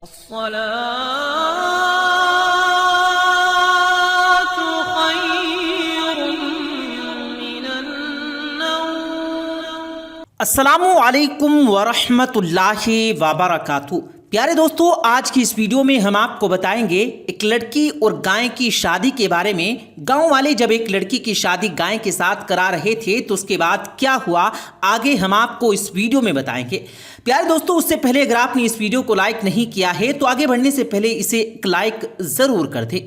الصلاة خير من النوم۔ السلام علیکم ورحمۃ اللہ وبرکاتہ۔ پیارے دوستو، آج کی اس ویڈیو میں ہم آپ کو بتائیں گے ایک لڑکی اور گائے کی شادی کے بارے میں۔ گاؤں والے جب ایک لڑکی کی شادی گائے کے ساتھ کرا رہے تھے تو اس کے بعد کیا ہوا، آگے ہم آپ کو اس ویڈیو میں بتائیں گے۔ پیارے دوستو، اس سے پہلے اگر آپ نے اس ویڈیو کو لائک نہیں کیا ہے تو آگے بڑھنے سے پہلے اسے ایک لائک ضرور کر دیں۔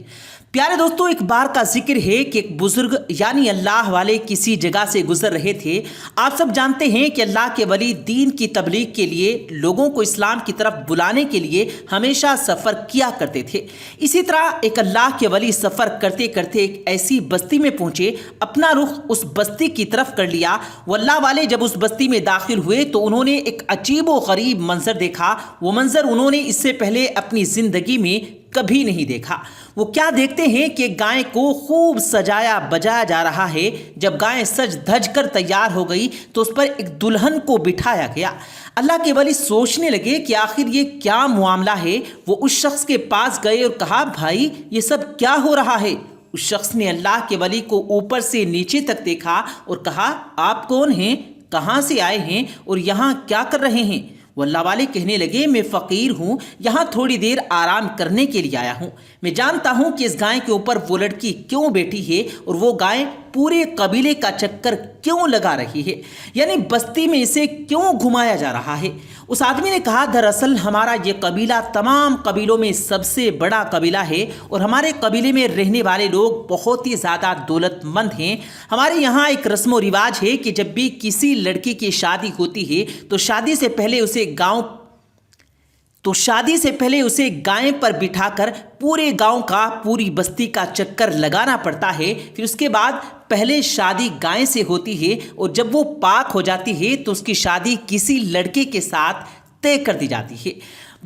پیارے دوستو، ایک بار کا ذکر ہے کہ ایک بزرگ یعنی اللہ والے کسی جگہ سے گزر رہے تھے۔ آپ سب جانتے ہیں کہ اللہ کے ولی دین کی تبلیغ کے لیے، لوگوں کو اسلام کی طرف بلانے کے لیے ہمیشہ سفر کیا کرتے تھے۔ اسی طرح ایک اللہ کے ولی سفر کرتے کرتے ایک ایسی بستی میں پہنچے، اپنا رخ اس بستی کی طرف کر لیا۔ وہ اللہ والے جب اس بستی میں داخل ہوئے تو انہوں نے ایک عجیب و غریب منظر دیکھا۔ وہ منظر انہوں نے اس سے پہلے اپنی زندگی میں کبھی نہیں دیکھا۔ وہ کیا دیکھتے ہیں کہ گائے کو خوب سجایا بجایا جا رہا ہے۔ جب گائے سج دھج کر تیار ہو گئی تو اس پر ایک دلہن کو بٹھایا گیا۔ اللہ کے ولی سوچنے لگے کہ آخر یہ کیا معاملہ ہے۔ وہ اس شخص کے پاس گئے اور کہا، بھائی یہ سب کیا ہو رہا ہے؟ اس شخص نے اللہ کے ولی کو اوپر سے نیچے تک دیکھا اور کہا، آپ کون ہیں، کہاں سے آئے ہیں اور یہاں کیا کر رہے ہیں؟ وہ اللہ والے کہنے لگے، میں فقیر ہوں، یہاں تھوڑی دیر آرام کرنے کے لیے آیا ہوں۔ میں جانتا ہوں کہ اس گائے کے اوپر وہ لڑکی کیوں بیٹھی ہے اور وہ گائے پورے قبیلے کا چکر کیوں لگا رہی ہے، یعنی بستی میں اسے کیوں گھمایا جا رہا ہے۔ اس آدمی نے کہا، دراصل ہمارا یہ قبیلہ تمام قبیلوں میں سب سے بڑا قبیلہ ہے اور ہمارے قبیلے میں رہنے والے لوگ بہت ہی زیادہ دولت مند ہیں۔ ہمارے یہاں ایک رسم و رواج ہے کہ جب بھی کسی لڑکی کی شادی ہوتی ہے تو شادی سے پہلے اسے گائے پر بٹھا کر پورے گاؤں کا، پوری بستی کا چکر لگانا پڑتا ہے۔ پھر اس کے بعد پہلے شادی گائے سے ہوتی ہے اور جب وہ پاک ہو جاتی ہے تو اس کی شادی کسی لڑکے کے ساتھ طے کر دی جاتی ہے۔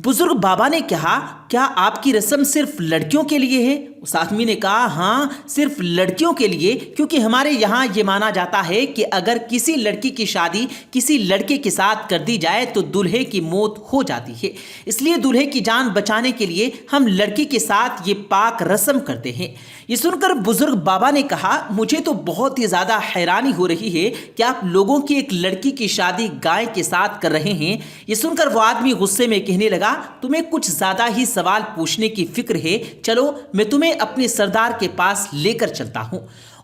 بزرگ بابا نے کہا، کیا آپ کی رسم صرف لڑکیوں کے لیے ہے؟ اس آدمی نے کہا، ہاں صرف لڑکیوں کے لیے، کیونکہ ہمارے یہاں یہ مانا جاتا ہے کہ اگر کسی لڑکی کی شادی کسی لڑکے کے ساتھ کر دی جائے تو دولہے کی موت ہو جاتی ہے۔ اس لیے دولہے کی جان بچانے کے لیے ہم لڑکی کے ساتھ یہ پاک رسم کرتے ہیں۔ یہ سن کر بزرگ بابا نے کہا، مجھے تو بہت ہی زیادہ حیرانی ہو رہی ہے کہ آپ لوگوں کی ایک لڑکی کی شادی گائے کے ساتھ کر رہے ہیں۔ یہ سن کر وہ آدمی غصے میں کہنے لگا، تمہیں کچھ زیادہ ہی سوال پوچھنے کی فکر ہے، چلو میں تمہیں اپنے سردار کے پاس لے کر چلتا ہوں۔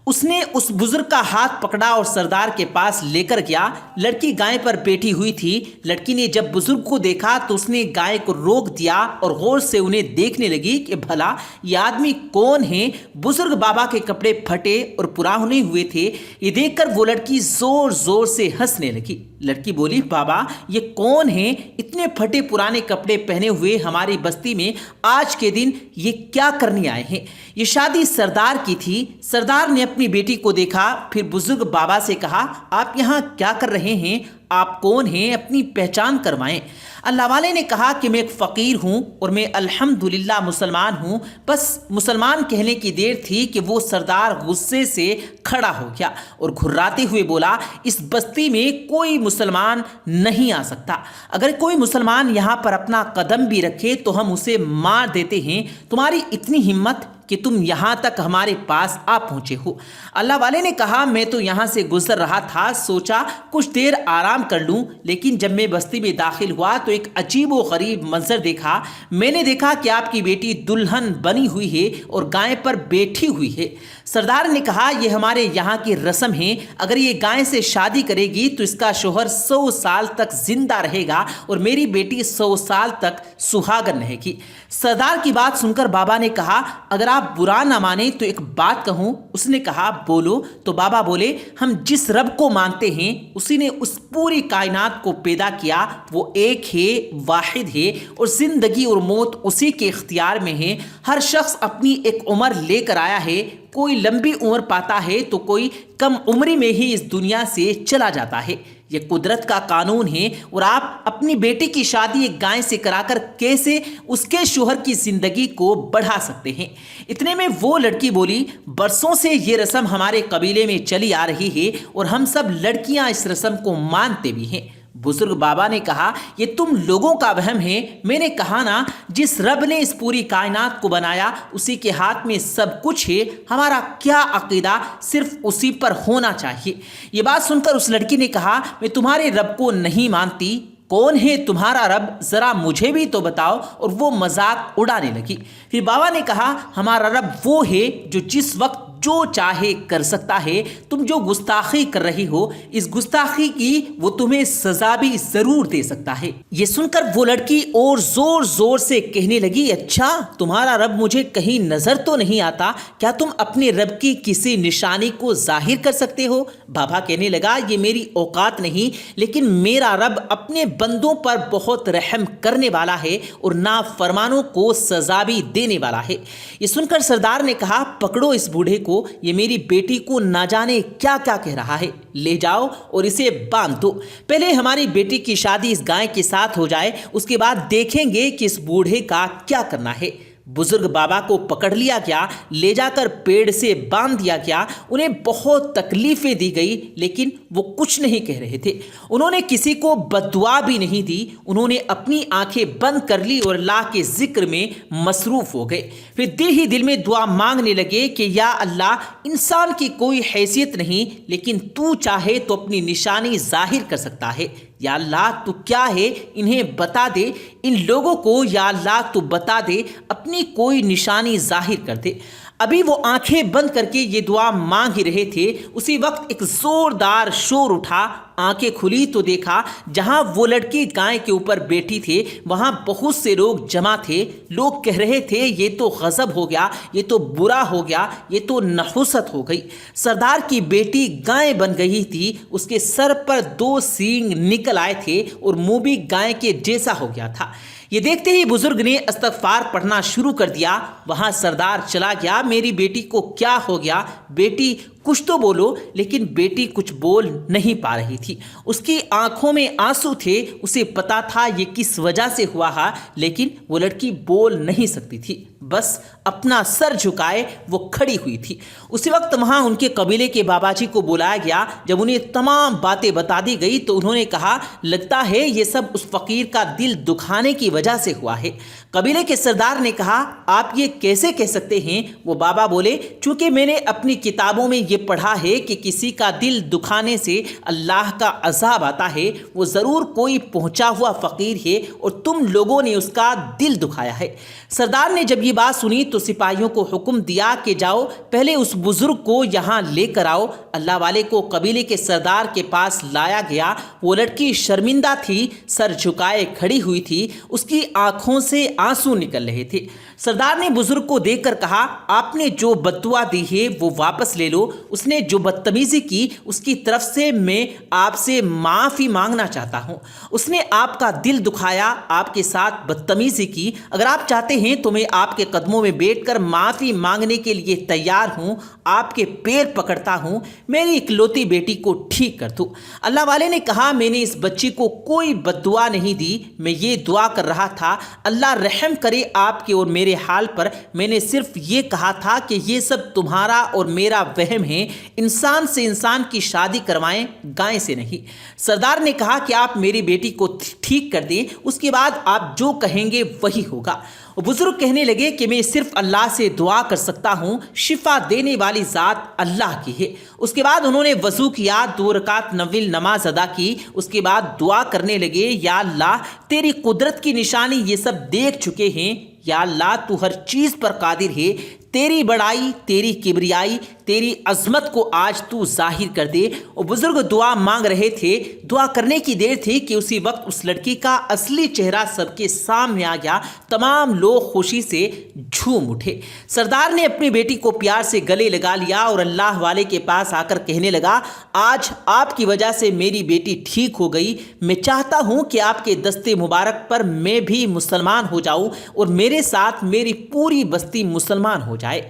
اس نے اس بزرگ کا ہاتھ پکڑا اور سردار کے پاس لے کر گیا۔ لڑکی گائے پر بیٹھی ہوئی تھی۔ لڑکی نے جب بزرگ کو دیکھا تو اس نے گائے کو روک دیا اور غور سے انہیں دیکھنے لگی کہ بھلا یہ آدمی کون ہے۔ بزرگ بابا کے کپڑے پھٹے اور پرانے ہوئے تھے۔ یہ دیکھ کر وہ لڑکی زور زور سے ہنسنے لگی۔ لڑکی بولی، بابا یہ کون ہیں؟ اتنے پھٹے پرانے کپڑے پہنے ہوئے ہماری بستی میں آج کے دن یہ کیا کرنے آئے ہیں؟ یہ شادی سردار کی تھی۔ سردار نے اپنی بیٹی کو دیکھا، پھر بزرگ بابا سے کہا، آپ یہاں کیا کر رہے ہیں؟ آپ کون ہیں؟ اپنی پہچان کروائیں۔ اللہ والے نے کہا کہ میں ایک فقیر ہوں اور میں الحمدللہ مسلمان ہوں۔ بس مسلمان کہنے کی دیر تھی کہ وہ سردار غصے سے کھڑا ہو گیا اور گھراتے ہوئے بولا، اس بستی میں کوئی مسلمان نہیں آ سکتا۔ اگر کوئی مسلمان یہاں پر اپنا قدم بھی رکھے تو ہم اسے مار دیتے ہیں۔ تمہاری اتنی ہمت کہ تم یہاں تک ہمارے پاس آ پہنچے ہو۔ اللہ والے نے کہا، میں تو یہاں سے گزر رہا تھا، سوچا کچھ دیر آرام کر لوں، لیکن جب میں بستی میں داخل ہوا تو ایک عجیب و غریب منظر دیکھا۔ میں نے دیکھا کہ آپ کی بیٹی دلہن بنی ہوئی ہے اور گائے پر بیٹھی ہوئی ہے۔ سردار نے کہا، یہ ہمارے یہاں کی رسم ہے، اگر یہ گائے سے شادی کرے گی تو اس کا شوہر 100 سال تک زندہ رہے گا اور میری بیٹی 100 سال تک سہاگن رہے گی۔ سردار کی بات سن کر بابا نے کہا، اگر آپ برا نہ مانیں تو ایک بات کہوں؟ اس نے کہا، بولو۔ تو بابا بولے، ہم جس رب کو مانتے ہیں اسی نے اس پوری کائنات کو پیدا کیا، وہ ایک ہے، واحد ہے اور زندگی اور موت اسی کے اختیار میں ہے۔ ہر شخص اپنی ایک عمر لے کر آیا ہے، کوئی لمبی عمر پاتا ہے تو کوئی کم عمری میں ہی اس دنیا سے چلا جاتا ہے۔ یہ قدرت کا قانون ہے اور آپ اپنی بیٹی کی شادی ایک گائے سے کرا کر کیسے اس کے شوہر کی زندگی کو بڑھا سکتے ہیں؟ اتنے میں وہ لڑکی بولی، برسوں سے یہ رسم ہمارے قبیلے میں چلی آ رہی ہے اور ہم سب لڑکیاں اس رسم کو مانتے بھی ہیں۔ بزرگ بابا نے کہا یہ تم لوگوں کا وہم ہے، میں نے کہا نا جس رب نے اس پوری کائنات کو بنایا اسی کے ہاتھ میں سب کچھ ہے، ہمارا کیا عقیدہ صرف اسی پر ہونا چاہیے۔ یہ بات سن کر اس لڑکی نے کہا میں تمہارے رب کو نہیں مانتی، کون ہے تمہارا رب ذرا مجھے بھی تو بتاؤ، اور وہ مذاق اڑانے لگی۔ پھر بابا نے کہا ہمارا رب وہ ہے جو جس وقت جو چاہے کر سکتا ہے، تم جو گستاخی کر رہی ہو اس گستاخی کی وہ تمہیں سزا بھی ضرور دے سکتا ہے۔ یہ سن کر وہ لڑکی اور زور زور سے کہنے لگی اچھا تمہارا رب مجھے کہیں نظر تو نہیں آتا، کیا تم اپنے رب کی کسی نشانی کو ظاہر کر سکتے ہو؟ بابا کہنے لگا یہ میری اوقات نہیں، لیکن میرا رب اپنے بندوں پر بہت رحم کرنے والا ہے اور نافرمانوں کو سزا بھی دینے والا ہے۔ یہ سن کر سردار نے کہا پکڑو اس بوڑھے کو، یہ میری بیٹی کو نہ جانے کیا کیا کہہ رہا ہے، لے جاؤ اور اسے باندھ دو۔ پہلے ہماری بیٹی کی شادی اس گائے کے ساتھ ہو جائے، اس کے بعد دیکھیں گے کہ اس بوڑھے کا کیا کرنا ہے۔ بزرگ بابا کو پکڑ لیا گیا، لے جا کر پیڑ سے باندھ دیا گیا۔ انہیں بہت تکلیفیں دی گئی لیکن وہ کچھ نہیں کہہ رہے تھے۔ انہوں نے کسی کو بد دعا بھی نہیں دی، انہوں نے اپنی آنکھیں بند کر لی اور اللہ کے ذکر میں مصروف ہو گئے۔ پھر دل ہی دل میں دعا مانگنے لگے کہ یا اللہ انسان کی کوئی حیثیت نہیں، لیکن تو چاہے تو اپنی نشانی ظاہر کر سکتا ہے۔ یا اللہ تو کیا ہے انہیں بتا دے، ان لوگوں کو یا اللہ تو بتا دے، اپنی کوئی نشانی ظاہر کر دے۔ ابھی وہ آنکھیں بند کر کے یہ دعا مانگ ہی رہے تھے، اسی وقت ایک زوردار شور اٹھا۔ آنکھیں کھلی تو دیکھا جہاں وہ لڑکی گائے کے اوپر بیٹھی تھے وہاں بہت سے لوگ جمع تھے۔ لوگ کہہ رہے تھے یہ تو غضب ہو گیا، یہ تو برا ہو گیا، یہ تو نحوست ہو گئی۔ سردار کی بیٹی گائے بن گئی تھی، اس کے سر پر 2 سینگ نکل آئے تھے اور منہ بھی گائے کے جیسا ہو گیا تھا۔ یہ دیکھتے ہی بزرگ نے استغفار پڑھنا شروع کر دیا۔ وہاں سردار چلا گیا، میری بیٹی کو کیا ہو گیا؟ بیٹی کچھ تو بولو، لیکن بیٹی کچھ بول نہیں پا رہی تھی۔ اس کی آنکھوں میں آنسو تھے، اسے پتا تھا یہ کس وجہ سے ہوا ہے، لیکن وہ لڑکی بول نہیں سکتی تھی، بس اپنا سر جھکائے وہ کھڑی ہوئی تھی۔ اسی وقت وہاں ان کے قبیلے کے بابا جی کو بلایا گیا۔ جب انہیں تمام باتیں بتا دی گئی تو انہوں نے کہا لگتا ہے یہ سب اس فقیر کا دل دکھانے کی وجہ سے ہوا ہے۔ قبیلے کے سردار نے کہا آپ یہ کیسے کہہ سکتے ہیں؟ وہ بابا بولے چونکہ میں نے اپنی کتابوں میں یہ پڑھا ہے کہ کسی کا دل دکھانے سے اللہ کا عذاب آتا ہے، وہ ضرور کوئی پہنچا ہوا فقیر ہے اور تم لوگوں نے اس کا دل دکھایا ہے۔ سردار نے جب یہ بات سنی تو سپاہیوں کو حکم دیا کہ جاؤ پہلے اس بزرگ کو یہاں لے کر آؤ۔ اللہ والے کو قبیلے کے سردار کے پاس لایا گیا۔ وہ لڑکی شرمندہ تھی، سر جھکائے کھڑی ہوئی تھی، اس کی آنکھوں سے آنسو نکل رہے تھے۔ سردار نے بزرگ کو دیکھ کر کہا آپ نے جو بد دعا دی ہے وہ واپس لے لو، اس نے جو بدتمیزی کی اس کی طرف سے میں آپ سے معافی مانگنا چاہتا ہوں۔ اس نے آپ کا دل دکھایا، آپ کے ساتھ بدتمیزی کی، اگر آپ چاہتے ہیں تو میں آپ کے قدموں میں بیٹھ کر معافی مانگنے کے لیے تیار ہوں، آپ کے پیر پکڑتا ہوں، میری اکلوتی بیٹی کو ٹھیک کر دو۔ اللہ والے نے کہا میں نے اس بچی کو کوئی بد دعا نہیں دی، میں یہ دعا کر رہا تھا اللہ رحم کرے آپ کے اور میرے حال پر، میں نے صرف یہ کہا تھا کہ یہ سب تمہارا اور میرا وہم ہے، انسان سے انسان کی شادی کروائیں، گائے سے نہیں۔ سردار نے کہا کہ آپ میری بیٹی کو ٹھیک کر دیں، اس کے بعد آپ جو کہیں گے وہی ہوگا۔ بزرگ کہنے لگے کہ میں صرف اللہ سے دعا کر سکتا ہوں، شفا دینے والی ذات اللہ کی ہے۔ اس کے بعد انہوں نے وضو کیا، 2 رکعت نفل نماز ادا کی، اس کے بعد دعا کرنے لگے یا اللہ تیری قدرت کی نشانی یہ سب دیکھ چکے ہیں، یا اللہ تو ہر چیز پر قادر ہے، تیری بڑائی، تیری کبریائی، تیری عظمت کو آج تو ظاہر کر دے۔ اور بزرگ دعا مانگ رہے تھے، دعا کرنے کی دیر تھی کہ اسی وقت اس لڑکی کا اصلی چہرہ سب کے سامنے آ گیا۔ تمام لوگ خوشی سے جھوم اٹھے۔ سردار نے اپنی بیٹی کو پیار سے گلے لگا لیا اور اللہ والے کے پاس آ کر کہنے لگا آج آپ کی وجہ سے میری بیٹی ٹھیک ہو گئی، میں چاہتا ہوں کہ آپ کے دستے مبارک پر میں بھی مسلمان ہو جاؤں اور میرے ساتھ میری پوری بستی مسلمان ہو جائے۔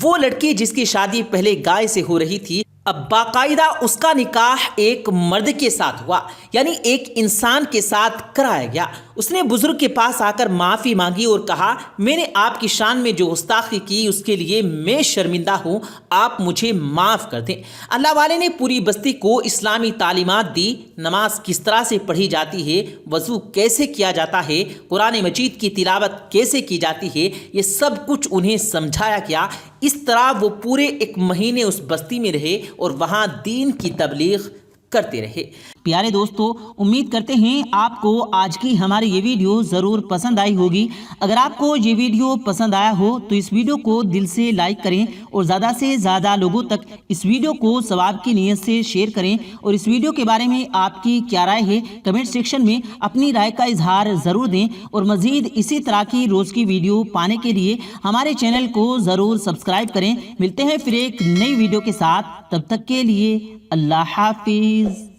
وہ لڑکی جس کی شادی پہلے گائے سے ہو رہی تھی اب باقاعدہ اس کا نکاح ایک مرد کے ساتھ ہوا، یعنی ایک انسان کے ساتھ کرایا گیا۔ اس نے بزرگ کے پاس آ کر معافی مانگی اور کہا میں نے آپ کی شان میں جو گستاخی کی اس کے لیے میں شرمندہ ہوں، آپ مجھے معاف کر دیں۔ اللہ والے نے پوری بستی کو اسلامی تعلیمات دی، نماز کس طرح سے پڑھی جاتی ہے، وضو کیسے کیا جاتا ہے، قرآن مجید کی تلاوت کیسے کی جاتی ہے، یہ سب کچھ انہیں سمجھایا گیا۔ اس طرح وہ پورے 1 مہینے اس بستی میں رہے اور وہاں دین کی تبلیغ کرتے رہے۔ پیارے دوستو، امید کرتے ہیں آپ کو آج کی ہماری یہ ویڈیو ضرور پسند آئی ہوگی۔ اگر آپ کو یہ ویڈیو پسند آیا ہو تو اس ویڈیو کو دل سے لائک کریں اور زیادہ سے زیادہ لوگوں تک اس ویڈیو کو ثواب کی نیت سے شیئر کریں، اور اس ویڈیو کے بارے میں آپ کی کیا رائے ہے کمنٹ سیکشن میں اپنی رائے کا اظہار ضرور دیں، اور مزید اسی طرح کی روز کی ویڈیو پانے کے لیے ہمارے چینل کو ضرور سبسکرائب کریں۔ ملتے ہیں پھر ایک نئی ویڈیو کے ساتھ، تب تک کے لیے اللہ حافظ۔